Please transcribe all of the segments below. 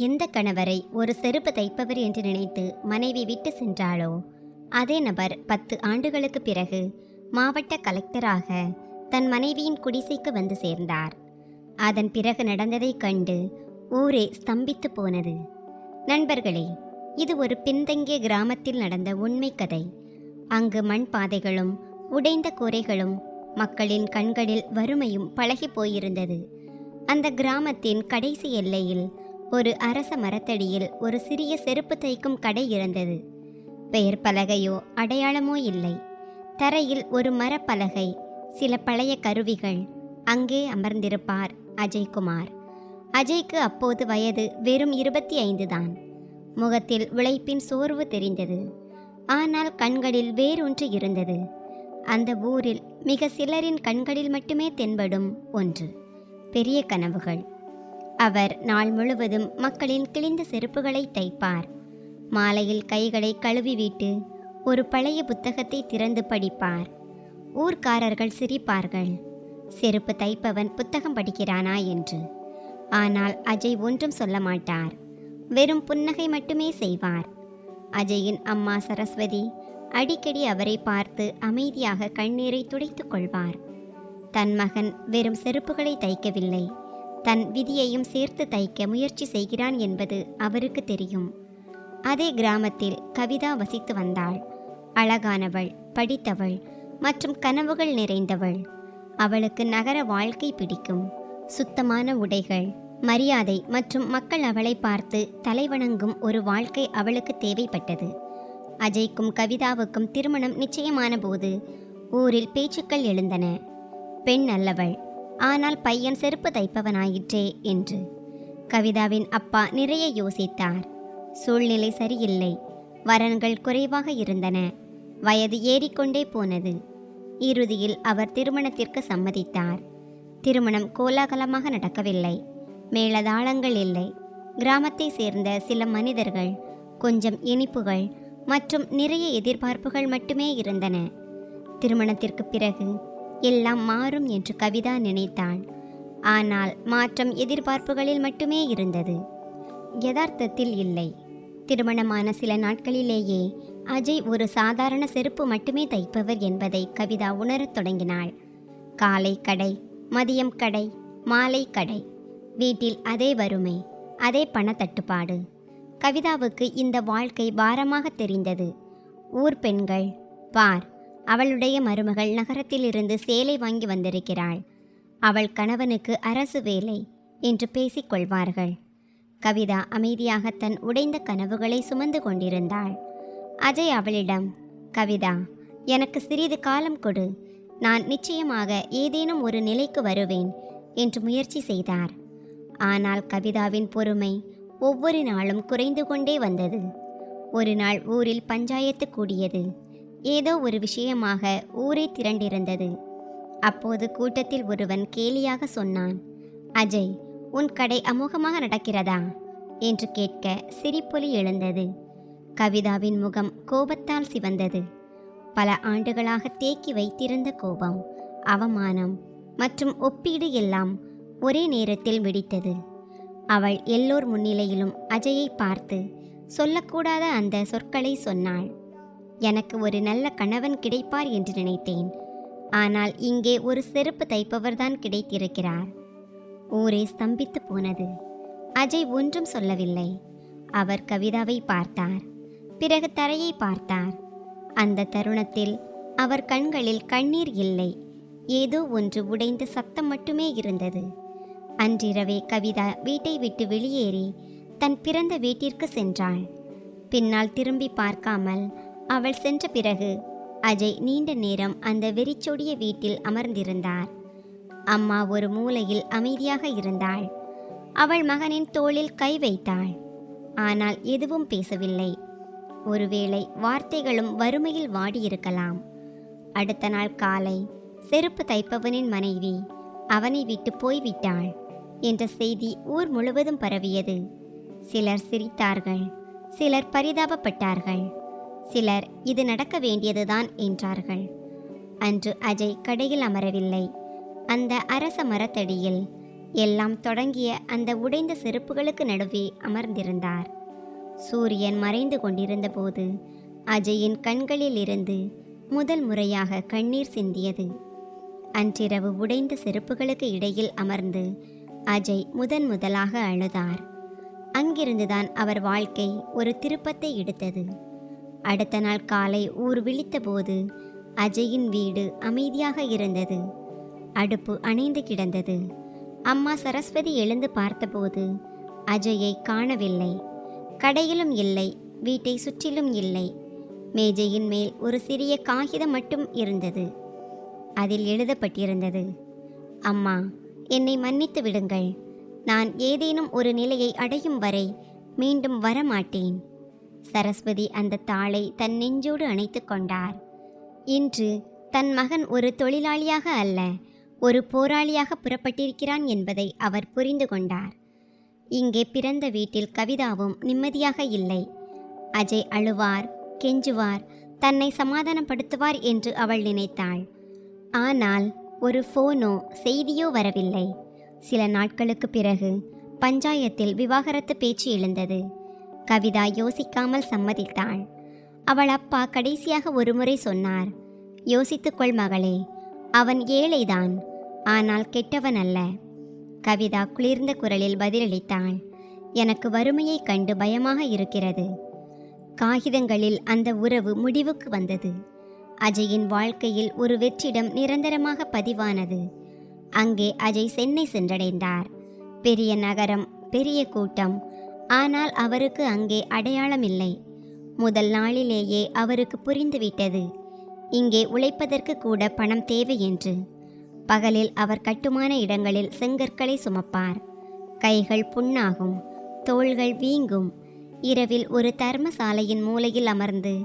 எந்த கணவரை ஒரு செருப்பு தைப்பவர் என்று நினைத்து மனைவி விட்டு சென்றாளோ அதே நபர் 10 ஆண்டுகளுக்கு பிறகு மாவட்ட கலெக்டராக தன் மனைவியின் குடிசைக்கு வந்து சேர்ந்தார். அதன் பிறகு நடந்ததைக் கண்டு ஊரே ஸ்தம்பித்து போனது. நண்பர்களே, இது ஒரு பின்தங்கிய கிராமத்தில் நடந்த உண்மை கதை. அங்கு மண் பாதைகளும் உடைந்த கூரைகளும் மக்களின் கண்களில் வறுமையும் பழகி போயிருந்தது. அந்த கிராமத்தின் கடைசி எல்லையில் ஒரு அரச மரத்தடியில் ஒரு சிறிய செருப்பு தைக்கும் கடை இருந்தது. பெயர் பலகையோ அடையாளமோ இல்லை. தரையில் ஒரு மரப்பலகை, சில பழைய கருவிகள். அங்கே அமர்ந்திருப்பார் அஜய்குமார். அஜய்க்கு அப்போது வயது வெறும் 25 தான். முகத்தில் உழைப்பின் சோர்வு தெரிந்தது. ஆனால் கண்களில் வேறொன்று இருந்தது. அந்த ஊரில் மிக சிலரின் கண்களில் மட்டுமே தென்படும் ஒன்று: பெரிய கனவுகள். அவர் நாள் முழுவதும் மக்களின் கிழிந்த செருப்புகளை தைப்பார். மாலையில் கைகளை கழுவிவிட்டு ஒரு பழைய புத்தகத்தை திறந்து படிப்பார். ஊர்க்காரர்கள் சிரிப்பார்கள், செருப்பு தைப்பவன் புத்தகம் படிக்கிறானா என்று. ஆனால் அஜய் ஒன்றும் சொல்ல மாட்டார். வெறும் புன்னகை மட்டுமே செய்வார். அஜயின் அம்மா சரஸ்வதி அடிக்கடி அவரை பார்த்து அமைதியாக கண்ணீரை துடைத்துக் கொள்வார். தன் மகன் வெறும் செருப்புகளை தைக்கவில்லை, தன் விதியையும் சேர்த்து தைக்க முயற்சி செய்கிறான் என்பது அவருக்கு தெரியும். அதே கிராமத்தில் கவிதா வசித்து வந்தாள். அழகானவள், படித்தவள் மற்றும் கனவுகள் நிறைந்தவள். அவளுக்கு நகர வாழ்க்கை பிடிக்கும். சுத்தமான உடைகள், மரியாதை மற்றும் மக்கள் அவளை பார்த்து தலைவணங்கும் ஒரு வாழ்க்கை அவளுக்கு தேவைப்பட்டது. அஜய்க்கும் கவிதாவுக்கும் திருமணம் நிச்சயமான போது ஊரில் பேச்சுக்கள் எழுந்தன. பெண் நல்லவள், ஆனால் பையன் செருப்பு தைப்பவனாயிற்றே என்று. கவிதாவின் அப்பா நிறைய யோசித்தார். சூழ்நிலை சரியில்லை. வரன்கள் குறைவாக இருந்தன. வயது ஏறிக்கொண்டே போனது. இறுதியில் அவர் திருமணத்திற்கு சம்மதித்தார். திருமணம் கோலாகலமாக நடக்கவில்லை. மேளதாளங்கள் இல்லை. கிராமத்தை சேர்ந்த சில மனிதர்கள், கொஞ்சம் இனிப்புகள் மற்றும் நிறைய எதிர்பார்ப்புகள் மட்டுமே இருந்தன. திருமணத்திற்கு பிறகு எல்லாம் மாறும் என்று கவிதா நினைத்தாள். ஆனால் மாற்றம் எதிர்பார்ப்புகளில் மட்டுமே இருந்தது, யதார்த்தத்தில் இல்லை. திருமணமான சில நாட்களிலேயே அஜய் ஒரு சாதாரண செருப்பு மட்டுமே தைப்பவர் என்பதை கவிதா உணரத் தொடங்கினாள். காலை கடை, மதியம் கடை, மாலை கடை. வீட்டில் அதே வறுமை, அதே பணத்தட்டுப்பாடு. கவிதாவுக்கு இந்த வாழ்க்கை பாரமாக தெரிந்தது. ஊர் பெண்கள், பார், அவளுடைய மருமகள் நகரத்திலிருந்து சேலை வாங்கி வந்திருக்கிறாள், அவள் கணவனுக்கு அரசு வேலை என்று பேசிக்கொள்வார்கள். கவிதா அமைதியாக தன் உடைந்த கனவுகளை சுமந்து கொண்டிருந்தாள். அஜய் அவளிடம், கவிதா, எனக்கு சிறிது காலம் கொடு, நான் நிச்சயமாக ஏதேனும் ஒரு நிலைக்கு வருவேன் என்று முயற்சி செய்தார். ஆனால் கவிதாவின் பொறுமை ஒவ்வொரு நாளும் குறைந்து கொண்டே வந்தது. ஒரு நாள் ஊரில் பஞ்சாயத்து கூடியது. ஏதோ ஒரு விஷயமாக ஊரே திரண்டிருந்தது. அப்போது கூட்டத்தில் ஒருவன் கேலியாக சொன்னான், அஜய், உன் கடை அமோகமாக நடக்கிறதா என்று கேட்க சிரிப்பொலி எழுந்தது. கவிதாவின் முகம் கோபத்தால் சிவந்தது. பல ஆண்டுகளாக தேக்கி வைத்திருந்த கோபம், அவமானம் மற்றும் ஒப்பீடு எல்லாம் ஒரே நேரத்தில் வெடித்தது. அவள் எல்லோர் முன்னிலையிலும் அஜயை பார்த்து சொல்லக்கூடாத அந்த சொற்களை சொன்னாள். எனக்கு ஒரு நல்ல கணவன் கிடைப்பார் என்று நினைத்தேன். ஆனால் இங்கே ஒரு செருப்பு தைப்பவர்தான் கிடைத்திருக்கிறார். ஊரே ஸ்தம்பித்து போனது. அஜய் ஒன்றும் சொல்லவில்லை. அவர் கவிதாவை பார்த்தார். பிறகு தரையை பார்த்தார். அந்த தருணத்தில் அவர் கண்களில் கண்ணீர் இல்லை, ஏதோ ஒன்று உடைந்த சத்தம் மட்டுமே இருந்தது. அன்றிரவே கவிதா வீட்டை விட்டு வெளியேறி தன் பிறந்த வீட்டிற்கு சென்றாள். பின்னால் திரும்பி பார்க்காமல் அவள் சென்ற பிறகு அஜய் நீண்ட நேரம் அந்த வெறிச்சொடிய வீட்டில் அமர்ந்திருந்தார். அம்மா ஒரு மூலையில் அமைதியாக இருந்தாள். அவள் மகனின் தோளில் கை வைத்தாள். ஆனால் எதுவும் பேசவில்லை. ஒருவேளை வார்த்தைகளும் வறுமையில் வாடியிருக்கலாம். அடுத்த நாள் காலை செருப்பு தைப்பவனின் மனைவி அவனை விட்டு போய்விட்டாள் என்ற செய்தி ஊர் முழுவதும் பரவியது. சிலர் சிரித்தார்கள், சிலர் பரிதாபப்பட்டார்கள், சிலர் இது நடக்க வேண்டியதுதான் என்றார்கள். அன்று அஜய் கடையில் அமரவில்லை. அந்த அரச மரத்தடியில் எல்லாம் தொடங்கிய அந்த உடைந்த செருப்புகளுக்கு நடுவே அமர்ந்திருந்தார். சூரியன் மறைந்து கொண்டிருந்த போது அஜயின் கண்களில் இருந்து முதல் முறையாக கண்ணீர் சிந்தியது. அன்றிரவு உடைந்த செருப்புகளுக்கு இடையில் அமர்ந்து அஜய் முதலாக அழுதார். அங்கிருந்துதான் அவர் வாழ்க்கை ஒரு திருப்பத்தை எடுத்தது. அடுத்த நாள் காலை ஊர் விழித்தபோது அஜயின் வீடு அமைதியாக இருந்தது. அடுப்பு அணைந்து கிடந்தது. அம்மா சரஸ்வதி எழுந்து பார்த்தபோது அஜயை காணவில்லை. கடையிலும் இல்லை, வீட்டை சுற்றிலும் இல்லை. மேஜையின் மேல் ஒரு சிறிய காகிதம் மட்டும் இருந்தது. அதில் எழுதப்பட்டிருந்தது, அம்மா, என்னை மன்னித்து விடுங்கள். நான் ஏதேனும் ஒரு நிலையை அடையும் வரை மீண்டும் வரமாட்டேன். சரஸ்வதி அந்த தாளை தன் நெஞ்சோடு அணைத்து கொண்டார். இன்று தன் மகன் ஒரு தொழிலாளியாக அல்ல, ஒரு போராளியாக புறப்பட்டிருக்கிறான் என்பதை அவர் புரிந்து கொண்டார். இங்கே பிறந்த வீட்டில் கவிதாவும் நிம்மதியாக இல்லை. அஜய் அழுவார், கெஞ்சுவார், தன்னை சமாதானப்படுத்துவார் என்று அவள் நினைத்தாள். ஆனால் ஒரு ஃபோனோ செய்தியோ வரவில்லை. சில நாட்களுக்கு பிறகு பஞ்சாயத்தில் விவாகரத்து பேச்சு எழுந்தது. கவிதா யோசிக்காமல் சம்மதித்தாள். அவள் அப்பா கடைசியாக ஒருமுறை சொன்னார், யோசித்துக்கொள் மகளே, அவன் ஏழைதான், ஆனால் கெட்டவன் அல்ல. கவிதா குளிர்ந்த குரலில் பதிலளித்தாள், எனக்கு வறுமையை கண்டு பயமாக இருக்கிறது. காகிதங்களில் அந்த உறவு முடிவுக்கு வந்தது. அஜயின் வாழ்க்கையில் ஒரு வெற்றிடம் நிரந்தரமாக பதிவானது. அங்கே அஜய் சென்னை சென்றடைந்தார். பெரிய நகரம், பெரிய கூட்டம். ஆனால் அவருக்கு அங்கே அடையாளம் இல்லை. முதல் நாளிலேயே அவருக்கு புரிந்துவிட்டது, இங்கே உழைப்பதற்கு கூட பணம் தேவை என்று. பகலில் அவர் கட்டுமான இடங்களில் செங்கற்களை சுமப்பார். கைகள் புண்ணாகும், தோள்கள் வீங்கும். இரவில் ஒரு தர்மசாலையின் மூலையில் அமர்ந்து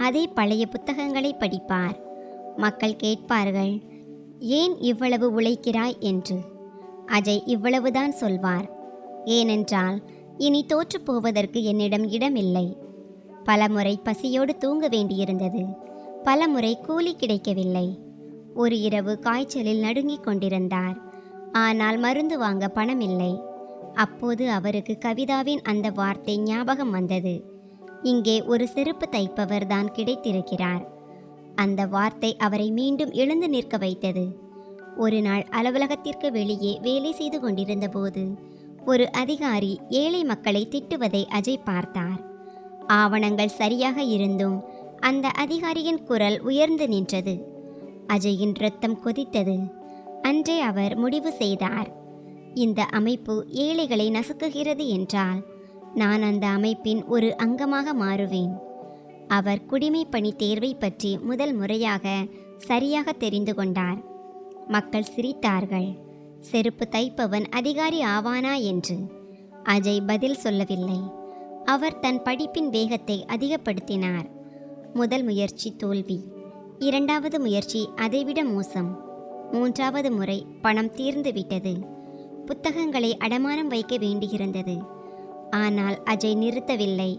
அதே பழைய புத்தகங்களை படிப்பார். மக்கள் கேட்பார்கள், ஏன் இவ்வளவு உழைக்கிறாய் என்று. அஜய் இவ்வளவுதான் சொல்வார், ஏனென்றால் இனி தோற்றுப்போவதற்கு என்னிடம் இடமில்லை. பலமுறை பசியோடு தூங்க வேண்டியிருந்தது. பலமுறை கூலி கிடைக்கவில்லை. ஒரு இரவு காய்ச்சலில் நடுங்கிக் கொண்டிருந்தார். ஆனால் மருந்து வாங்க பணமில்லை. அப்போது அவருக்கு கவிதாவின் அந்த வார்த்தை ஞாபகம் வந்தது, இங்கே ஒரு செருப்பு தைப்பவர் தான் கிடைத்திருக்கிறார். அந்த வார்த்தை அவரை மீண்டும் எழுந்து நிற்க வைத்தது. ஒரு நாள் அலுவலகத்திற்கு வெளியே வேலை செய்து கொண்டிருந்த போது ஒரு அதிகாரி ஏழை மக்களை திட்டுவதை அஜய் பார்த்தார். ஆவணங்கள் சரியாக இருந்தும் அந்த அதிகாரியின் குரல் உயர்ந்து நின்றது. அஜயின் இரத்தம் கொதித்தது. அன்றே அவர் முடிவு செய்தார், இந்த அமைப்பு ஏழைகளை நசுக்குகிறது என்றால் நான் அந்த அமைப்பின் ஒரு அங்கமாக மாறுவேன். அவர் குடிமைப்பணி தேர்வை பற்றி முதல் முறையாக சரியாக தெரிந்து கொண்டார். மக்கள் சிரித்தார்கள், செருப்பு தைப்பவன் அதிகாரி ஆவானா என்று. அஜய் பதில் சொல்லவில்லை. அவர் தன் படிப்பின் வேகத்தை அதிகப்படுத்தினார். முதல் முயற்சி தோல்வி, இரண்டாவது முயற்சி அதைவிட மோசம், மூன்றாவது முறை பணம் தீர்ந்துவிட்டது. புத்தகங்களை அடமானம் வைக்க வேண்டியிருந்தது. ஆனால் அஜய் நிறுத்தவில்லை.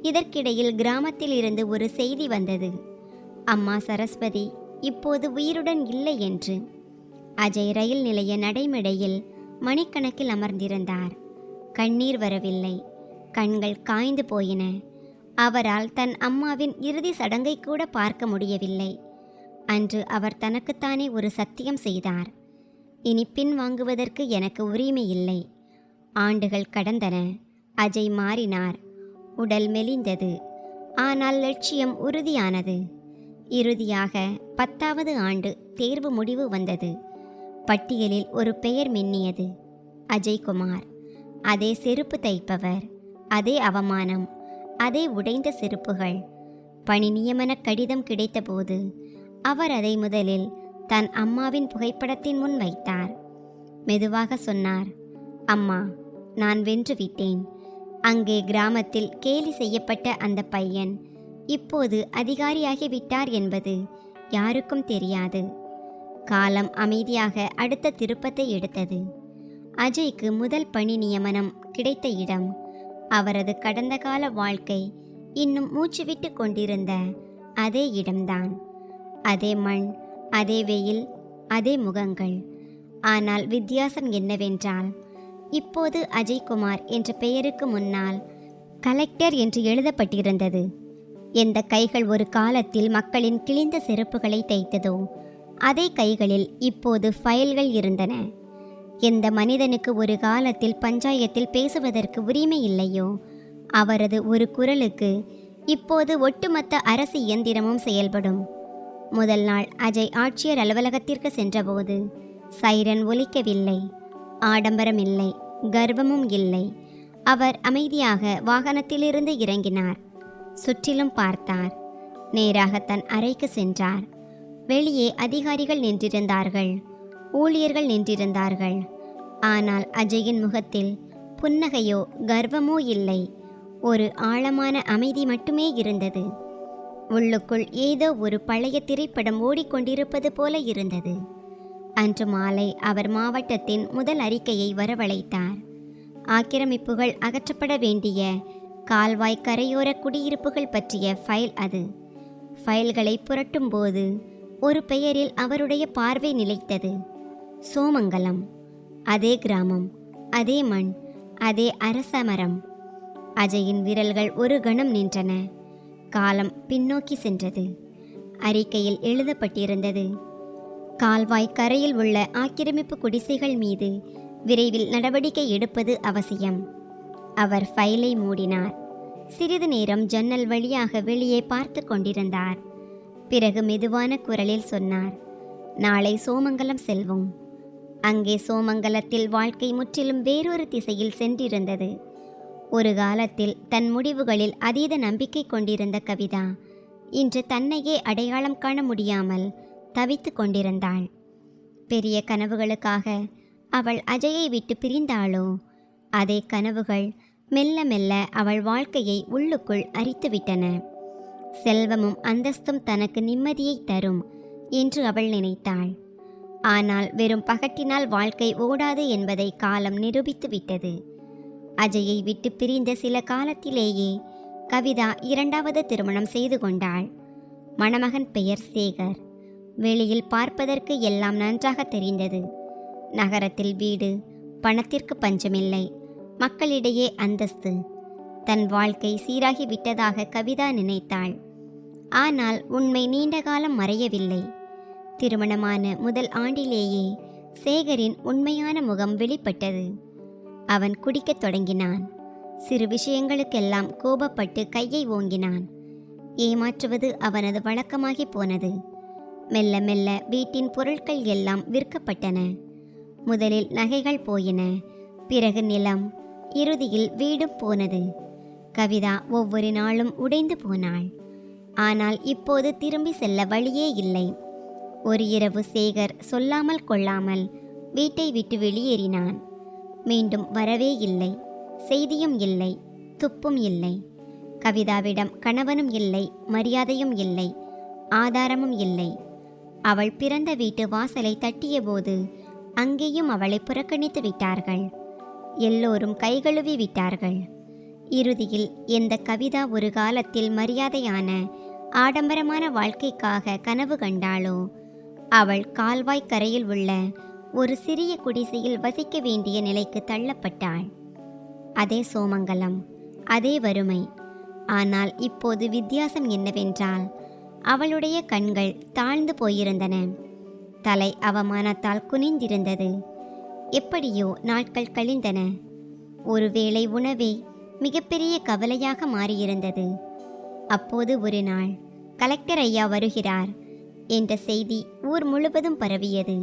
இதற்கிடையில் கிராமத்தில் இருந்து ஒரு செய்தி வந்தது, அம்மா சரஸ்வதி இப்போது உயிருடன் இல்லை என்று. அஜய் ரயில் நிலைய நடைமேடையில் மணிக்கணக்கில் அமர்ந்திருந்தார். கண்ணீர் வரவில்லை. கண்கள் காய்ந்து போயின. அவரால் தன் அம்மாவின் இறுதி சடங்கை கூட பார்க்க முடியவில்லை. அன்று அவர் தனக்குத்தானே ஒரு சத்தியம் செய்தார், இனி பின் வாங்குவதற்கு எனக்கு உரிமை இல்லை. ஆண்டுகள் கடந்தன. அஜய் மாறினார். உடல் மெலிந்தது. ஆனால் லட்சியம் உறுதியானது. இறுதியாக 10வது ஆண்டு தேர்வு முடிவு வந்தது. பட்டியலில் ஒரு பெயர் மின்னியது, அஜய்குமார். அதே செருப்பு தைப்பவர், அதே அவமானம், அதே உடைந்த செருப்புகள். பணி நியமன கடிதம் கிடைத்தபோது அவர் அதை முதலில் தன் அம்மாவின் புகைப்படத்தின் முன் வைத்தார். மெதுவாக சொன்னார், அம்மா, நான் வென்றுவிட்டேன். அங்கே கிராமத்தில் கேலி செய்யப்பட்ட அந்த பையன் இப்போது அதிகாரியாகிவிட்டார் என்பது யாருக்கும் தெரியாது. காலம் அமைதியாக அடுத்த திருப்பத்தை எடுத்தது. அஜய்க்கு முதல் பணி நியமனம் கிடைத்த இடம், அவரது கடந்த கால வாழ்க்கை இன்னும் மூச்சுவிட்டு கொண்டிருந்த அதே இடம்தான். அதே மண், அதே வெயில், அதே முகங்கள். ஆனால் வித்தியாசம் என்னவென்றால், இப்போது அஜய்குமார் என்ற பெயருக்கு முன்னால் கலெக்டர் என்று எழுதப்பட்டிருந்தது. எந்த கைகள் ஒரு காலத்தில் மக்களின் கிழிந்த செருப்புகளை தைத்ததோ அதே கைகளில் இப்போது ஃபைல்கள் இருந்தன. எந்த மனிதனுக்கு ஒரு காலத்தில் பஞ்சாயத்தில் பேசுவதற்கு உரிமை இல்லையோ அவரது ஒரு குரலுக்கு இப்போது ஒட்டுமொத்த அரசு இயந்திரமும் செயல்படும். முதல் நாள் அஜய் ஆட்சியர் அலுவலகத்திற்கு சென்றபோது சைரன் ஒலிக்கவில்லை. ஆடம்பரம் இல்லை, கர்வமும் இல்லை. அவர் அமைதியாக வாகனத்திலிருந்து இறங்கினார். சுற்றிலும் பார்த்தார். நேராக தன் அறைக்கு சென்றார். வெளியே அதிகாரிகள் நின்றிருந்தார்கள், ஊழியர்கள் நின்றிருந்தார்கள். ஆனால் அஜயின் முகத்தில் புன்னகையோ கர்வமோ இல்லை. ஒரு ஆழமான அமைதி மட்டுமே இருந்தது. உள்ளுக்குள் ஏதோ ஒரு பழைய திரைப்படம் ஓடிக்கொண்டிருப்பது போல இருந்தது. அன்று மாலை அவர் மாவட்டத்தின் முதல் அறிக்கையை வரவழைத்தார். ஆக்கிரமிப்புகள் அகற்றப்பட வேண்டிய கால்வாய் கரையோர குடியிருப்புகள் பற்றிய ஃபைல் அது. ஃபைல்களை புரட்டும்போது ஒரு பெயரில் அவருடைய பார்வை நிலைத்தது. சோமங்கலம். அதே கிராமம், அதே மண், அதே அரச மரம். அஜயின் விரல்கள் ஒரு கணம் நின்றன. காலம் பின்னோக்கி சென்றது. அறிக்கையில் எழுதப்பட்டிருந்தது, கால்வாய் கரையில் உள்ள ஆக்கிரமிப்பு குடிசைகள் மீது விரைவில் நடவடிக்கை எடுப்பது அவசியம். அவர் ஃபைலை மூடினார். சிறிது நேரம் ஜன்னல் வழியாக வெளியே பார்த்து கொண்டிருந்தார். பிறகு மெதுவான குரலில் சொன்னார், நாளை சோமங்கலம் செல்வோம். அங்கே சோமங்கலத்தில் வாழ்க்கை முற்றிலும் வேறொரு திசையில் சென்றிருந்தது. ஒரு காலத்தில் தன் முடிவுகளில் அதீத நம்பிக்கை கொண்டிருந்த கவிதா இன்று தன்னையே அடையாளம் காண முடியாமல் தவித்து கொண்டிருந்தாள். பெரிய கனவுகளுக்காக அவள் அஜயை விட்டு பிரிந்தாளோ அதே கனவுகள் மெல்ல மெல்ல அவள் வாழ்க்கையை உள்ளுக்குள் அரித்துவிட்டன. செல்வமும் அந்தஸ்தும் தனக்கு நிம்மதியை தரும் என்று அவள் நினைத்தாள். ஆனால் வெறும் பகட்டினால் வாழ்க்கை ஓடாது என்பதை காலம் நிரூபித்து விட்டது. அஜயை விட்டு பிரிந்த சில காலத்திலேயே கவிதா இரண்டாவது திருமணம் செய்து கொண்டாள். மணமகன் பெயர் சேகர். வெளியில் பார்ப்பதற்கு எல்லாம் நன்றாக தெரிந்தது. நகரத்தில் வீடு, பணத்திற்கு பஞ்சமில்லை, மக்களிடையே அந்தஸ்து. தன் வாழ்க்கை சீராகி விட்டதாக கவிதா நினைத்தாள். ஆனால் உண்மை நீண்ட காலம் மறையவில்லை. திருமணமான முதல் ஆண்டிலேயே சேகரின் உண்மையான முகம் வெளிப்பட்டது. அவன் குடிக்கத் தொடங்கினான். சிறு விஷயங்களுக்கெல்லாம் கோபப்பட்டு கையை ஓங்கினான். ஏமாற்றுவது அவனது வழக்கமாகி போனது. மெல்ல மெல்ல வீட்டின் பொருட்கள் எல்லாம் விற்கப்பட்டன. முதலில் நகைகள் போயின, பிறகு நிலம், இறுதியில் வீடும் போனது. கவிதா ஒவ்வொரு நாளும் உடைந்து போனாள். ஆனால் இப்போது திரும்பி செல்ல வழியே இல்லை. ஒரு இரவு சேகர் சொல்லாமல் கொள்ளாமல் வீட்டை விட்டு வெளியேறினான். மீண்டும் வரவே இல்லை. செய்தியும் இல்லை, துப்பும் இல்லை. கவிதாவிடம் கணவனும் இல்லை, மரியாதையும் இல்லை, ஆதாரமும் இல்லை. அவள் பிறந்த வீட்டு வாசலை தட்டிய போது அங்கேயும் அவளை புறக்கணித்து விட்டார்கள். எல்லோரும் கைகழுவி விட்டார்கள். இறுதியில் எந்த கவிதா ஒரு காலத்தில் மரியாதையான ஆடம்பரமான வாழ்க்கைக்காக கனவு கண்டாளோ அவள் கால்வாய் கரையில் உள்ள ஒரு சிறிய குடிசையில் வசிக்க வேண்டிய நிலைக்கு தள்ளப்பட்டாள். அதே சோமங்கலம், அதே வறுமை. ஆனால் இப்போது வித்தியாசம் என்னவென்றால் அவளுடைய கண்கள் தாழ்ந்து போயிருந்தன. தலை அவமானத்தால் குனிந்திருந்தது. எப்படியோ நாட்கள் கழிந்தன. ஒருவேளை உணவே மிகப்பெரிய கவலையாக மாறியிருந்தது. அப்போது ஒரு நாள் கலெக்டர் ஐயா வருகிறார் என்ற செய்தி ஊர் முழுவதும் பரவியது.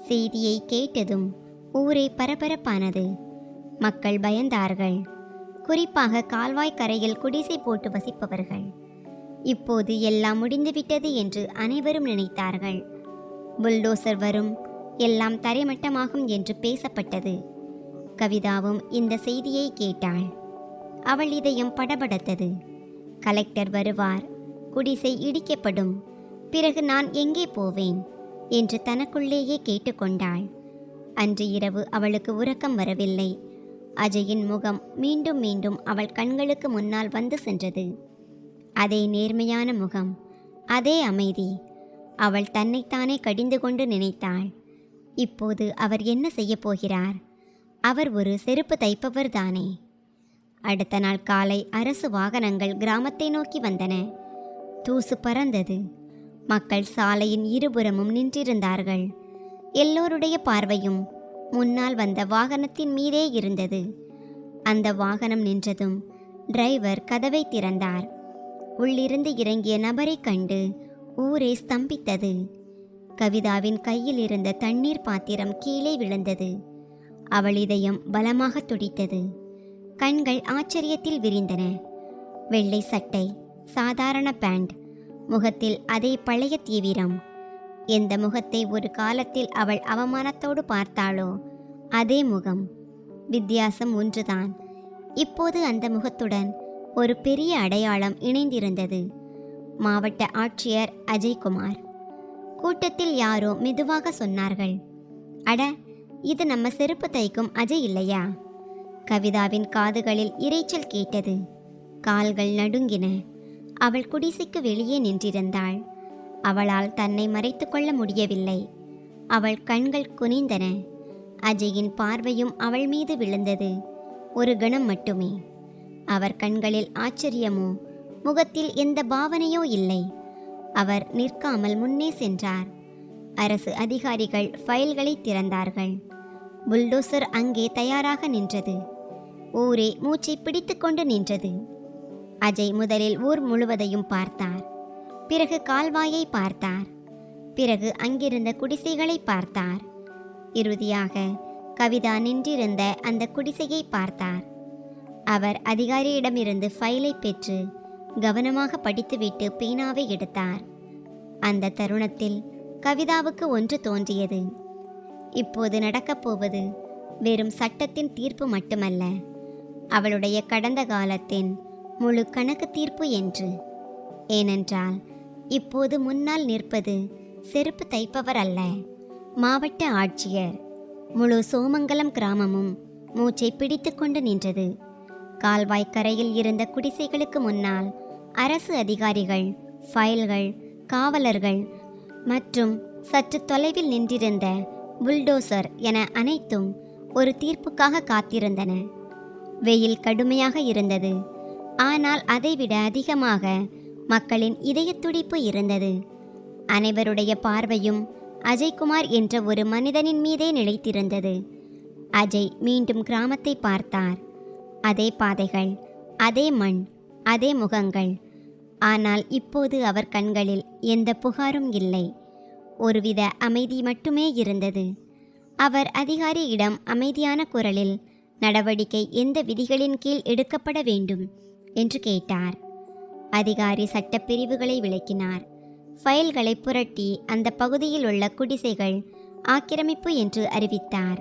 செய்தியை கேட்டதும் ஊரே பரபரப்பானது. மக்கள் பயந்தார்கள். குறிப்பாக கால்வாய் கரையில் குடிசை போட்டு வசிப்பவர்கள். இப்போது எல்லாம் முடிந்துவிட்டது என்று அனைவரும் நினைத்தார்கள். புல்டோசர் வரும், எல்லாம் தரைமட்டமாகும் என்று பேசப்பட்டது. கவிதாவும் இந்த செய்தியை கேட்டாள். அவள் இதயம் படபடத்தது. கலெக்டர் வருவார், குடிசை இடிக்கப்படும், பிறகு நான் எங்கே போவேன் என்று தனக்குள்ளேயே கேட்டுக்கொண்டாள். அன்று இரவு அவளுக்கு உறக்கம் வரவில்லை. அஜயின் முகம் மீண்டும் மீண்டும் அவள் கண்களுக்கு முன்னால் வந்து சென்றது. அதே நேர்மையான முகம், அதே அமைதி. அவள் தன்னைத்தானே கடிந்து கொண்டு நினைத்தாள், இப்போது அவர் என்ன செய்ய போகிறார்? அவர் ஒரு செருப்பு தைப்பவர் தானே. அடுத்த நாள் காலை அரசு வாகனங்கள் கிராமத்தை நோக்கி வந்தன. தூசு பறந்தது. மக்கள் சாலையின் இருபுறமும் நின்றிருந்தார்கள். எல்லோருடைய பார்வையும் முன்னால் வந்த வாகனத்தின் மீதே இருந்தது. அந்த வாகனம் நின்றதும் டிரைவர் கதவை திறந்தார். உள்ளிருந்து இறங்கிய நபரை கண்டு ஊரே ஸ்தம்பித்தது. கவிதாவின் கையில் இருந்த தண்ணீர் பாத்திரம் கீழே விழுந்தது. அவள் இதயம் பலமாக துடித்தது. கண்கள் ஆச்சரியத்தில் விரிந்தன. வெள்ளை சட்டை, சாதாரண பேண்ட், முகத்தில் அதே பழைய தீவிரம். எந்த முகத்தை ஒரு காலத்தில் அவள் அவமானத்தோடு பார்த்தாளோ அதே முகம். வித்தியாசம் ஒன்றுதான். இப்போது அந்த முகத்துடன் ஒரு பெரிய அடையாளம் இணைந்திருந்தது. மாவட்ட ஆட்சியர் அஜய்குமார். கூட்டத்தில் யாரோ மெதுவாக சொன்னார்கள், அட, இது நம்ம செருப்பு தைக்கும் அஜய் இல்லையா? கவிதாவின் காதுகளில் இரைச்சல் கேட்டது. கால்கள் நடுங்கின. அவள் குடிசைக்கு வெளியே நின்றிருந்தாள். அவளால் தன்னை மறைத்து கொள்ள முடியவில்லை. அவள் கண்கள் குனிந்தன. அஜயின் பார்வையும் அவள் மீது விழுந்தது. ஒரு கணம் மட்டுமே. அவர் கண்களில் ஆச்சரியமோ முகத்தில் எந்த பாவனையோ இல்லை. அவர் நிற்காமல் முன்னே சென்றார். அரசு அதிகாரிகள் ஃபைல்களை திறந்தார்கள். புல்டோசர் அங்கே தயாராக நின்றது. ஊரே மூச்சை பிடித்து கொண்டு நின்றது. அஜய் முதலில் ஊர் முழுவதையும் பார்த்தார். பிறகு கால்வாயை பார்த்தார். பிறகு அங்கிருந்த குடிசைகளை பார்த்தார். இறுதியாக கவிதா நின்றிருந்த அந்த குடிசையை பார்த்தார். அவர் அதிகாரியிடமிருந்து ஃபைலை பெற்று கவனமாக படித்துவிட்டு பேனாவை எடுத்தார். அந்த தருணத்தில் கவிதாவுக்கு ஒன்று தோன்றியது. இப்போது நடக்கப் போவது வெறும் சட்டத்தின் தீர்ப்பு மட்டுமல்ல, அவளுடைய கடந்த காலத்தின் முழு கணக்கு தீர்ப்பு என்று. ஏனென்றால் இப்போது முன்னால் நிற்பது செருப்பு தைப்பவர் அல்ல, மாவட்ட ஆட்சியர். முழு சோமங்கலம் கிராமமும் மூச்சை பிடித்து கொண்டு நின்றது. கால்வாய் கரையில் இருந்த குடிசைகளுக்கு முன்னால் அரசு அதிகாரிகள், ஃபைல்கள், காவலர்கள் மற்றும் சற்று தொலைவில் நின்றிருந்த புல்டோசர் என அனைத்தும் ஒரு தீர்ப்புக்காக காத்திருந்தன. வெயில் கடுமையாக இருந்தது. ஆனால் அதைவிட அதிகமாக மக்களின் இதய துடிப்பு இருந்தது. அனைவருடைய பார்வையும் அஜய்குமார் என்ற ஒரு மனிதனின் மீதே நிலைத்திருந்தது. அஜய் மீண்டும் கிராமத்தை பார்த்தார். அதே பாதைகள், அதே மண், அதே முகங்கள். ஆனால் இப்போது அவர் கண்களில் எந்த புகாரும் இல்லை. ஒருவித அமைதி மட்டுமே இருந்தது. அவர் அதிகாரியிடம் அமைதியான குரலில் நடவடிக்கை எந்த விதிகளின் கீழ் எடுக்கப்பட வேண்டும் என்று கேட்டார். அதிகாரி சட்டப்பிரிவுகளை விளக்கினார். ஃபைல்களை புரட்டி அந்த பகுதியில் உள்ள குடிசைகள் ஆக்கிரமிப்பு என்று அறிவித்தார்.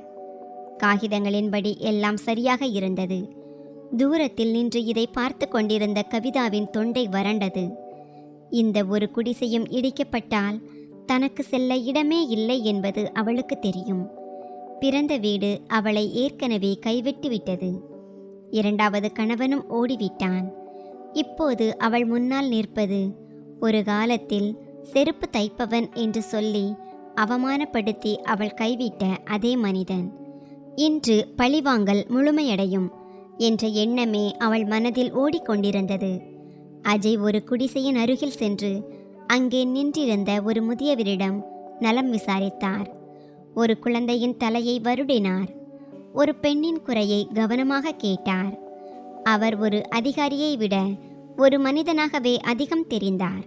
காகிதங்களின்படி எல்லாம் சரியாக இருந்தது. தூரத்தில் நின்று இதை பார்த்து கொண்டிருந்த கவிதாவின் தொண்டை வறண்டது. இந்த ஒரு குடிசையும் இடிக்கப்பட்டால் தனக்கு செல்ல இடமே இல்லை என்பது அவளுக்கு தெரியும். பிறந்த வீடு அவளை ஏற்கனவே கைவிட்டுவிட்டது. இரண்டாவது கணவனும் ஓடிவிட்டான். இப்போது அவள் முன்னால் நிற்பது ஒரு காலத்தில் செருப்பு தைப்பவன் என்று சொல்லி அவமானப்படுத்தி அவள் கைவிட்ட அதே மனிதன். இன்று பழிவாங்கல் முழுமையடையும் என்ற எண்ணமே அவள் மனதில் ஓடிக்கொண்டிருந்தது. அஜய் ஒரு குடிசையின் அருகில் சென்று அங்கே நின்றிருந்த ஒரு முதியவரிடம் நலம் விசாரித்தார். ஒரு குழந்தையின் தலையை வருடினார். ஒரு பெண்ணின் குறையை கவனமாக கேட்டார். அவர் ஒரு அதிகாரியை விட ஒரு மனிதனாகவே அதிகம் தெரிந்தார்.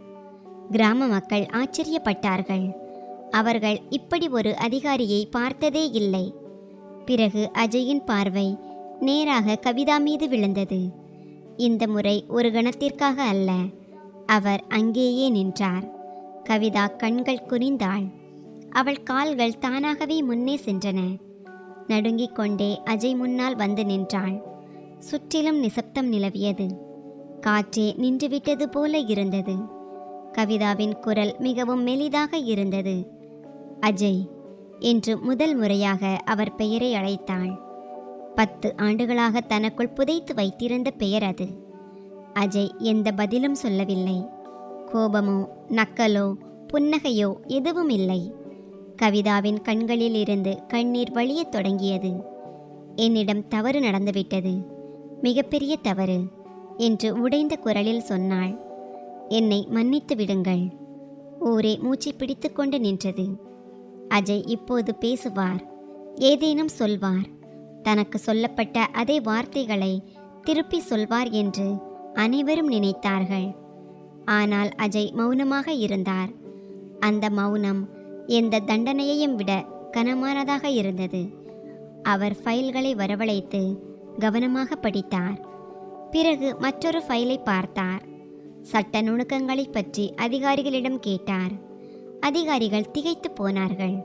கிராம மக்கள் ஆச்சரியப்பட்டார்கள். அவர்கள் இப்படி ஒரு அதிகாரியை பார்த்ததே இல்லை. பிறகு அஜயின் பார்வை நேராக கவிதா மீது விழுந்தது. இந்த முறை ஒரு கணத்திற்காக அல்ல. அவர் அங்கேயே நின்றார். கவிதா கண்கள் குனிந்தாள். அவள் கால்கள் தானாகவே முன்னே சென்றன. நடுங்கிக் கொண்டே அஜய் முன்னால் வந்து நின்றாள். சுற்றிலும் நிசப்தம் நிலவியது. காற்றே நின்றுவிட்டது போல இருந்தது. கவிதாவின் குரல் மிகவும் மெலிதாக இருந்தது. அஜய் என்று முதல் முறையாக அவர் பெயரை அழைத்தாள். 10 ஆண்டுகளாக தனக்குள் புதைத்து வைத்திருந்த பெயர் அது. அஜய் எந்த பதிலும் சொல்லவில்லை. கோபமோ நக்கலோ புன்னகையோ எதுவும் இல்லை. கவிதாவின் கண்களில் இருந்து கண்ணீர் வழியத் தொடங்கியது. என்னிடம் தவறு நடந்துவிட்டது, மிகப்பெரிய தவறு என்று உடைந்த குரலில் சொன்னாள். என்னை மன்னித்து விடுங்கள். ஊரே மூச்சை பிடித்து கொண்டு நின்றது. அஜய் இப்போது பேசுவார், ஏதேனும் சொல்வார், தனக்கு சொல்லப்பட்ட அதே வார்த்தைகளை திருப்பி சொல்வார் என்று அனைவரும் நினைத்தார்கள். ஆனால் அஜய் மௌனமாக இருந்தார். அந்த மௌனம் எந்த தண்டனையையும் விட கனமானதாக இருந்தது. அவர் ஃபைல்களை வரவழைத்து கவனமாக படித்தார். பிறகு மற்றொரு ஃபைலை பார்த்தார். சட்ட நுணுக்கங்களை பற்றி அதிகாரிகளிடம் கேட்டார். அதிகாரிகள் திகைத்து போனார்கள்.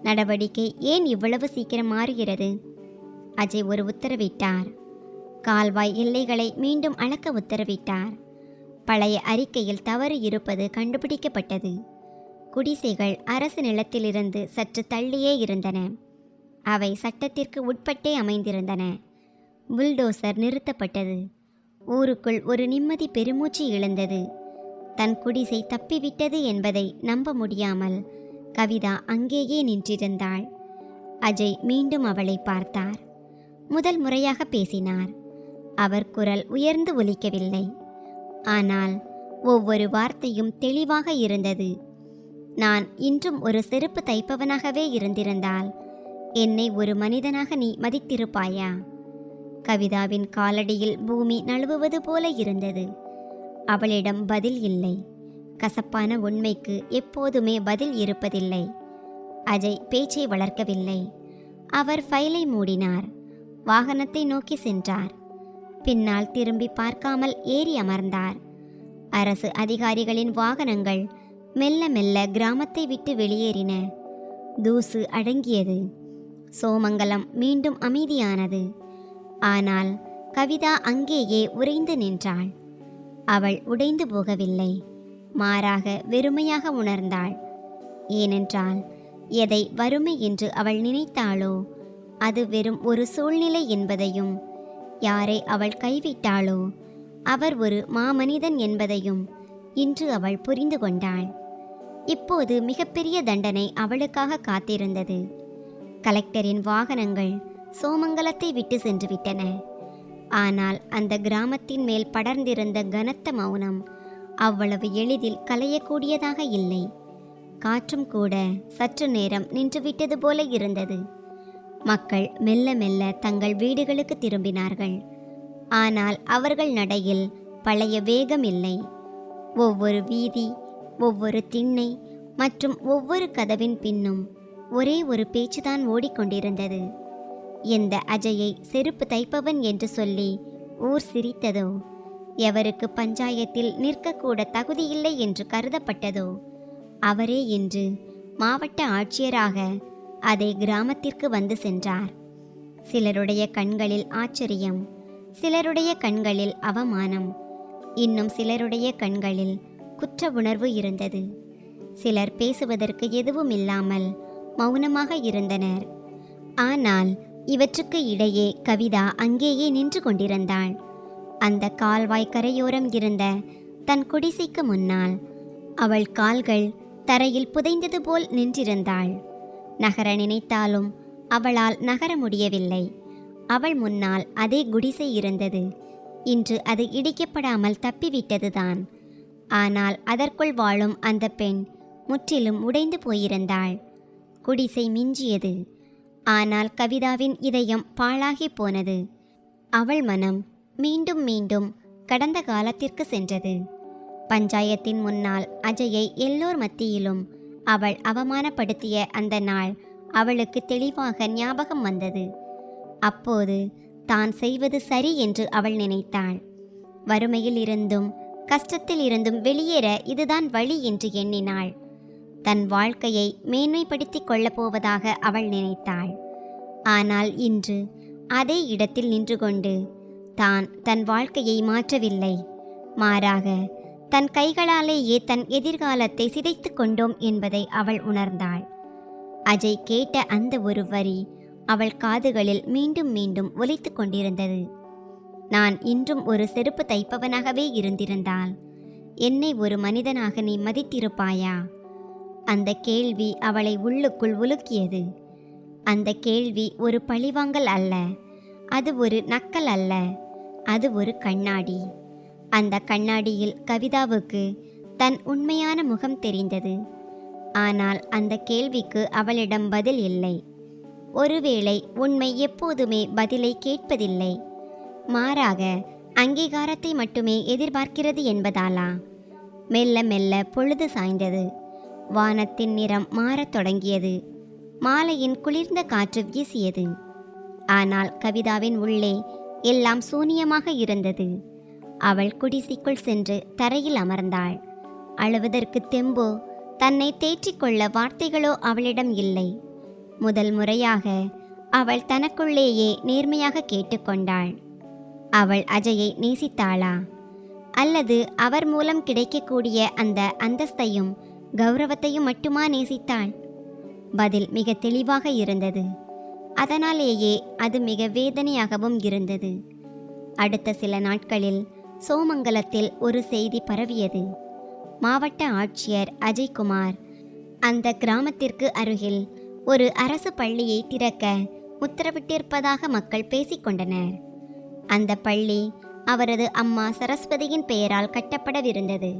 நடவடிக்கை ஏன் இவ்வளவு சீக்கிரம் மாறுகிறது? அஜய் ஒரு உத்தரவிட்டார். கால்வாய் எல்லைகளை மீண்டும் அளக்க உத்தரவிட்டார். பழைய அறிக்கையில் தவறு இருப்பது கண்டுபிடிக்கப்பட்டது. குடிசைகள் அரசு நிலத்திலிருந்து சற்று தள்ளியே இருந்தன. அவை சட்டத்திற்கு உட்பட்டே அமைந்திருந்தன. புல்டோசர் நிறுத்தப்பட்டது. ஊருக்குள் ஒரு நிம்மதி பெருமூச்சு எழுந்தது. தன் குடிசை தப்பிவிட்டது என்பதை நம்ப முடியாமல் கவிதா அங்கேயே நின்றிருந்தாள். அஜய் மீண்டும் அவளை பார்த்தார். முதல் முறையாக பேசினார். அவர் குரல் உயர்ந்து ஒலிக்கவில்லை. ஆனால் ஒவ்வொரு வார்த்தையும் தெளிவாக இருந்தது. நான் இன்றும் ஒரு செருப்பு தைப்பவனாகவே இருந்திருந்தால் என்னை ஒரு மனிதனாக நீ மதித்திருப்பாயா? கவிதாவின் காலடியில் பூமி நழுவுவது போல இருந்தது. அவளிடம் பதில் இல்லை. கசப்பான உண்மைக்கு எப்போதுமே பதில் இருப்பதில்லை. அஜய் பேச்சை வளர்க்கவில்லை. அவர் ஃபைலை மூடினார். வாகனத்தை நோக்கி சென்றார். பின்னால் திரும்பி பார்க்காமல் ஏறி அமர்ந்தார். அரசு அதிகாரிகளின் வாகனங்கள் மெல்ல மெல்ல கிராமத்தை விட்டு வெளியேறின. தூசு அடங்கியது. சோமங்கலம் மீண்டும் அமைதியானது. ஆனால் கவிதா அங்கேயே உறைந்து நின்றாள். அவள் உடைந்து போகவில்லை, மாறாக வெறுமையாக உணர்ந்தாள். ஏனென்றால் எதை வறுமை என்று அவள் நினைத்தாளோ அது வெறும் ஒரு சூழ்நிலை என்பதையும், யாரை அவள் கைவிட்டாளோ அவர் ஒரு மாமனிதன் என்பதையும் இன்று அவள் புரிந்து கொண்டாள். இப்போது மிகப்பெரிய தண்டனை அவளுக்காக காத்திருந்தது. கலெக்டரின் வாகனங்கள் சோமங்கலத்தை விட்டு சென்று விட்டன. ஆனால் அந்த கிராமத்தின் மேல் படர்ந்திருந்த கனத்த மௌனம் அவ்வளவு எளிதில் கலையக்கூடியதாக இல்லை. காற்றும் கூட சற்று நேரம் நின்றுவிட்டது போல இருந்தது. மக்கள் மெல்ல மெல்ல தங்கள் வீடுகளுக்கு திரும்பினார்கள். ஆனால் அவர்கள் நடையில் பழைய வேகம் இல்லை. ஒவ்வொரு வீதி, ஒவ்வொரு திண்ணை மற்றும் ஒவ்வொரு கதவின் பின்னும் ஒரே ஒரு பேச்சுதான் ஓடிக்கொண்டிருந்தது. எந்த அஜயை செருப்பு தைப்பவன் என்று சொல்லி ஊர் சிரித்ததோ, எவருக்கு பஞ்சாயத்தில் நிற்கக்கூட தகுதியில்லை என்று கருதப்பட்டதோ, அவரே இன்று மாவட்ட ஆட்சியராக அதே கிராமத்திற்கு வந்து சென்றார். சிலருடைய கண்களில் ஆச்சரியம், சிலருடைய கண்களில் அவமானம், இன்னும் சிலருடைய கண்களில் குற்ற உணர்வு இருந்தது. சிலர் பேசுவதற்கு எதுவும் இல்லாமல் மௌனமாக இருந்தனர். ஆனால் இவற்றுக்கு இடையே கவிதா அங்கேயே நின்று கொண்டிருந்தாள். அந்த கால்வாய் கரையோரம் இருந்த தன் குடிசைக்கு முன்னால் அவள் கால்கள் தரையில் புதைந்தது போல் நின்றிருந்தாள். நகர நினைத்தாலும் அவளால் நகர முடியவில்லை. அவள் முன்னால் அதே குடிசை இருந்தது. இன்று அது இடிக்கப்படாமல் தப்பிவிட்டதுதான். ஆனால் அதற்குள் வாழும் அந்த பெண் முற்றிலும் உடைந்து போயிருந்தாள். குடிசை மிஞ்சியது. ஆனால் கவிதாவின் இதயம் பாழாகி போனது. அவள் மனம் மீண்டும் மீண்டும் கடந்த காலத்திற்கு சென்றது. பஞ்சாயத்தின் முன்னால் அஜயை எல்லோர் மத்தியிலும் அவள் அவமானப்படுத்திய அந்த நாள் அவளுக்கு தெளிவாக ஞாபகம் வந்தது. அப்போது தான் செய்வது சரி என்று அவள் நினைத்தாள். வறுமையில் இருந்தும் கஷ்டத்தில் இருந்தும் வெளியேற இதுதான் வழி என்று எண்ணினாள். தன் வாழ்க்கையை மேன்மைப்படுத்திக் கொள்ளப் போவதாக அவள் நினைத்தாள். ஆனால் இன்று அதே இடத்தில் நின்று கொண்டு தான் தன் வாழ்க்கையை மாற்றவில்லை, மாறாக தன் கைகளாலேயே தன் எதிர்காலத்தை சிதைத்து கொண்டோம் என்பதை அவள் உணர்ந்தாள். அஜய் கேட்ட அந்த ஒரு வரி அவள் காதுகளில் மீண்டும் மீண்டும் ஒலித்து கொண்டிருந்தது. நான் இன்றும் ஒரு செருப்பு தைப்பவனாகவே இருந்திருந்தால் என்னை ஒரு மனிதனாக நீ மதித்திருப்பாயா? அந்த கேள்வி அவளை உள்ளுக்குள் உலுக்கியது. அந்த கேள்வி ஒரு பழிவாங்கல் அல்ல, அது ஒரு நக்கல் அல்ல, அது ஒரு கண்ணாடி. அந்த கண்ணாடியில் கவிதாவுக்கு தன் உண்மையான முகம் தெரிந்தது. ஆனால் அந்த கேள்விக்கு அவளிடம் பதில் இல்லை. ஒருவேளை உண்மை எப்போதுமே பதிலை கேட்பதில்லை, மாறாக அங்கீகாரத்தை மட்டுமே எதிர்பார்க்கிறது என்பதாலா? மெல்ல மெல்ல பொழுது சாய்ந்தது. வானத்தின் நிறம் மாறத் தொடங்கியது. மாலையின் குளிர்ந்த காற்று வீசியது. ஆனால் கவிதாவின் உள்ளே எல்லாம் சூனியமாக இருந்தது. அவள் குடிசைக்குள் சென்று தரையில் அமர்ந்தாள். அழுவதற்கு தெம்போ, தன்னை தேற்றிக்கொள்ள வார்த்தைகளோ அவளிடம் இல்லை. முதல் முறையாக அவள் தனக்குள்ளேயே நேர்மையாக கேட்டுக்கொண்டாள். அவள் அஜயை நேசித்தாளா? அல்லது அவர் மூலம் கிடைக்கக்கூடிய அந்த அந்தஸ்தையும் கௌரவத்தையும் மட்டுமா நேசித்தாள்? பதில் மிக தெளிவாக இருந்தது. அதனாலேயே அது மிக வேதனையாகவும் இருந்தது. அடுத்த சில நாட்களில் சோமங்கலத்தில் ஒரு செய்தி பரவியது. மாவட்ட ஆட்சியர் அஜய்குமார் அந்த கிராமத்திற்கு அருகில் ஒரு அரசு பள்ளியை திறக்க உத்தரவிட்டிருப்பதாக மக்கள் பேசிக்கொண்டனர். அந்த பள்ளி அவரது அம்மா சரஸ்வதியின் பெயரால் கட்டப்படவிருந்தது.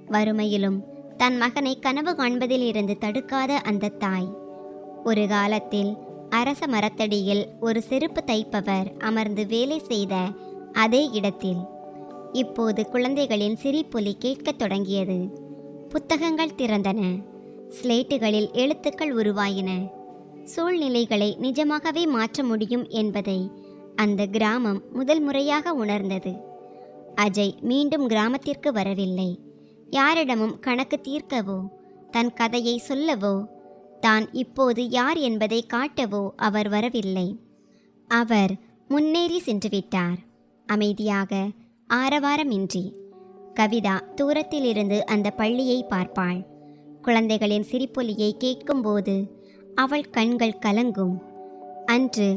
வறுமையிலும் தன் மகனை கனவு காண்பதில் இருந்து தடுக்காத அந்த தாய், ஒரு காலத்தில் அரச மரத்தடியில் ஒரு செருப்பு தைப்பவர் அமர்ந்து வேலை செய்த அதே இடத்தில் இப்போது குழந்தைகளின் சிரிப்பொலி கேட்கத் தொடங்கியது. புத்தகங்கள் திறந்தன. ஸ்லேட்டுகளில் எழுத்துக்கள் உருவாயின. சூழ்நிலைகளை நிஜமாகவே மாற்ற முடியும் என்பதை அந்த கிராமம் முதல் முறையாக உணர்ந்தது. அஜய் மீண்டும் கிராமத்திற்கு வரவில்லை. யாரிடமும் கணக்கு தீர்க்கவோ, தன் கதையை சொல்லவோ, தான் இப்போது யார் என்பதை காட்டவோ அவர் வரவில்லை. அவர் முன்னேறி சென்றுவிட்டார், அமைதியாக, ஆரவாரமின்றி. கவிதா தூரத்திலிருந்து அந்த பள்ளியை பார்ப்பாள். குழந்தைகளின் சிரிப்பொலியை கேட்கும்போது அவள் கண்கள் கலங்கும். அன்று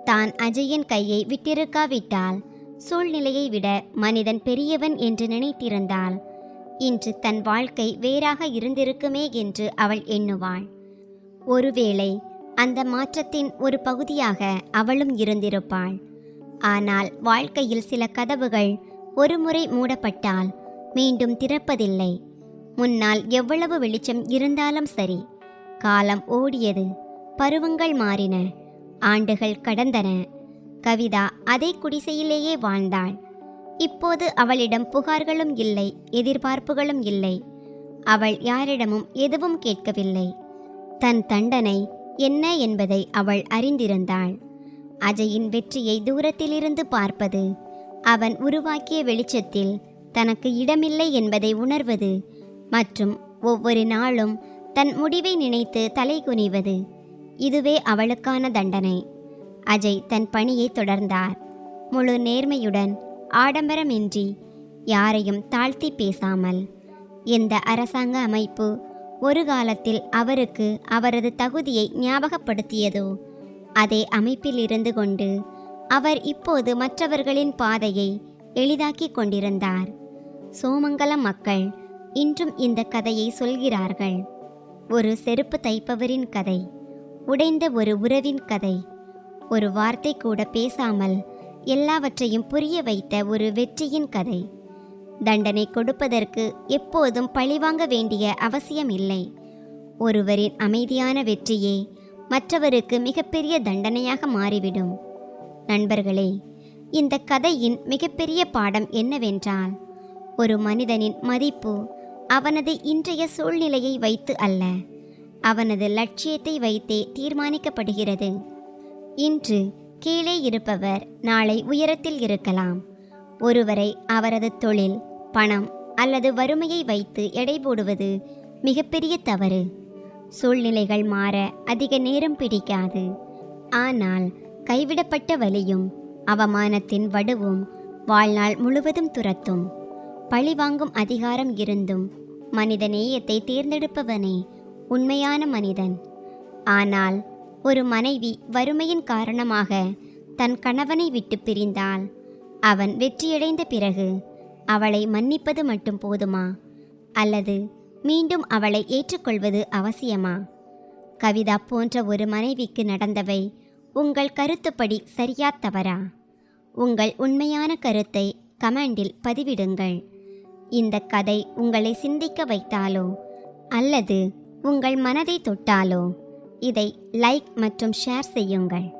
தான் அஜயின் கையை விட்டிருக்காவிட்டால், சூழ்நிலையை விட மனிதன் பெரியவன் என்று நினைத்திருந்தால், இன்று தன் வாழ்க்கை வேறாக இருந்திருக்குமே என்று அவள் எண்ணுவாள். ஒருவேளை அந்த மாற்றத்தின் ஒரு பகுதியாக அவளும் இருந்திருப்பாள். ஆனால் வாழ்க்கையில் சில கதவுகள் ஒருமுறை மூடப்பட்டால் மீண்டும் திறப்பதில்லை. முன்னால் எவ்வளவு வெளிச்சம் இருந்தாலும் சரி. காலம் ஓடியது, பருவங்கள் மாறின, ஆண்டுகள் கடந்தன. கவிதா அதே குடிசையிலேயே வாழ்ந்தாள். இப்போது அவளிடம் புகார்களும் இல்லை, எதிர்பார்ப்புகளும் இல்லை. அவள் யாரிடமும் எதுவும் கேட்கவில்லை. தன் தண்டனை என்ன என்பதை அவள் அறிந்திருந்தாள். அஜயின் வெற்றியை தூரத்திலிருந்து பார்ப்பது, அவன் உருவாக்கிய வெளிச்சத்தில் தனக்கு இடமில்லை என்பதை உணர்வது, மற்றும் ஒவ்வொரு நாளும் தன் முடிவை நினைத்து தலை குனிவது, இதுவே அவளுக்கான தண்டனை. அஜய் தன் பணியை தொடர்ந்தார். முழு நேர்மையுடன், ஆடம்பரமின்றி, யாரையும் தாழ்த்தி பேசாமல். எந்த அரசாங்க அமைப்பு ஒரு காலத்தில் அவருக்கு அவரது தகுதியை ஞாபகப்படுத்தியதோ, அதே அமைப்பில் இருந்து கொண்டு அவர் இப்போது மற்றவர்களின் பாதையை எளிதாக்கி கொண்டிருந்தார். சோமங்கலம் மக்கள் இன்றும் இந்த கதையை சொல்கிறார்கள். ஒரு செருப்பு தைப்பவரின் கதை, உடைந்த ஒரு உறவின் கதை, ஒரு வார்த்தை கூட பேசாமல் எல்லாவற்றையும் புரிய வைத்த ஒரு வெற்றியின் கதை. தண்டனை கொடுப்பதற்கு எப்போதும் பழிவாங்க வேண்டிய அவசியம் இல்லை. ஒருவரின் அமைதியான வெற்றியே மற்றவருக்கு மிகப்பெரிய தண்டனையாக மாறிவிடும். நண்பர்களே, இந்த கதையின் மிகப்பெரிய பாடம் என்னவென்றால், ஒரு மனிதனின் மதிப்பு அவனது இன்றைய சூழ்நிலையை வைத்து அல்ல, அவனது லட்சியத்தை வைத்தே தீர்மானிக்கப்படுகிறது. இன்று கீழே இருப்பவர் நாளை உயரத்தில் இருக்கலாம். ஒருவரை அவரது தொழில், பணம் அல்லது வறுமையை வைத்து எடை போடுவது மிகப்பெரிய தவறு. சூழ்நிலைகள் மாற அதிக நேரம் பிடிக்காது. ஆனால் கைவிடப்பட்ட வலியும் அவமானத்தின் வடுவும் வாழ்நாள் முழுவதும் துரத்தும். பழிவாங்கும் அதிகாரம் இருந்தும் மனித நேயத்தை தேர்ந்தெடுப்பவனே உண்மையான மனிதன். ஆனால் ஒரு மனைவி வறுமையின் காரணமாக தன் கணவனை விட்டு பிரிந்தால், அவன் வெற்றியடைந்த பிறகு அவளை மன்னிப்பது மட்டும் போதுமா? அல்லது மீண்டும் அவளை ஏற்றுக்கொள்வது அவசியமா? கவிதா போன்ற ஒரு மனைவிக்கு நடந்தவை உங்கள் கருத்துப்படி சரியா தவறா? உங்கள் உண்மையான கருத்தை கமெண்டில் பதிவிடுங்கள். இந்த கதை உங்களை சிந்திக்க வைத்தாலோ அல்லது உங்கள் மனதை தொட்டாலோ இதை லைக் மற்றும் ஷேர் செய்யுங்கள்.